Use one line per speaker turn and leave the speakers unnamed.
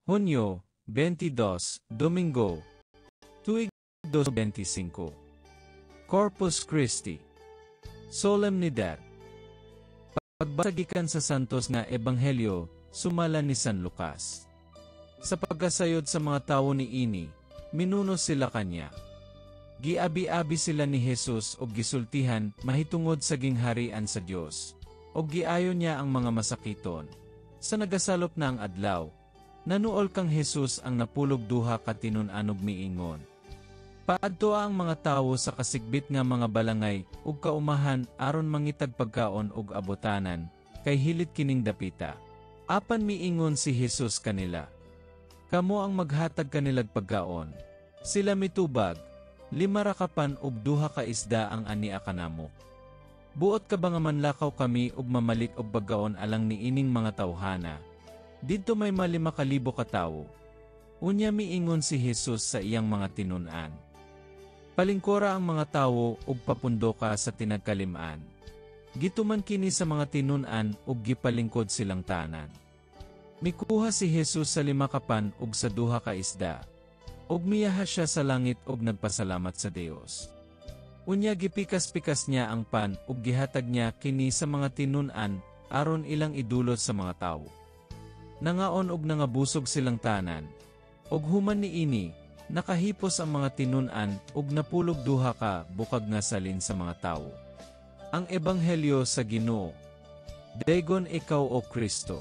Hunyo 22, Domingo, Tuig 2025. Corpus Christi. Solemnidad. Pagbasagikan sa santos nga ebanghelyo, sumala ni San Lucas. Sa pagkasayod sa mga tao ni ini, minuno sila kanya. Giabi-abi sila ni Jesus o gisultihan mahitungod sa gingharian sa Dios. O giayo niya ang mga masakiton. Sa nagasalop na ang adlaw, nanuol kang Jesus ang napulog duha ka tinunanog miingon. Paadto ang mga tawo sa kasigbit nga mga balangay ug kaumahan aron mangitag pagkaon ug abotanan, kay hilit kining dapita. Apan miingon si Jesus kanila. Kamo ang maghatag kanilag pagkaon. Sila mitubag, 5 rakapan ug 2 ka isda ang ania kanamo. Buot ka ba nga manlakaw kami ug mamalit og pagkaon alang niining mga tawhana? Didto may 5,000 ka tawo. Unya miingon si Jesus sa iyang mga tinun-an. Palingkora ang mga tawo ug papundo ka sa tinagkalimaan. Gituman kini sa mga tinun-an ug gipalingkod silang tanan. Mikuha si Jesus sa 5 kapan ug sa 2 ka isda. Ug miyaha siya sa langit ug nagpasalamat sa Dios. Unya gipikas-pikas niya ang pan ug gihatag niya kini sa mga tinun-an aron ilang idulot sa mga tawo. Nangaon ug nangabusog silang tanan. Ug human niini, nakahipos ang mga tinun-an ug napulog 2 ka bukag nga salin sa mga tawo. Ang ebanghelyo sa Ginoo. Dayon ikaw o Kristo.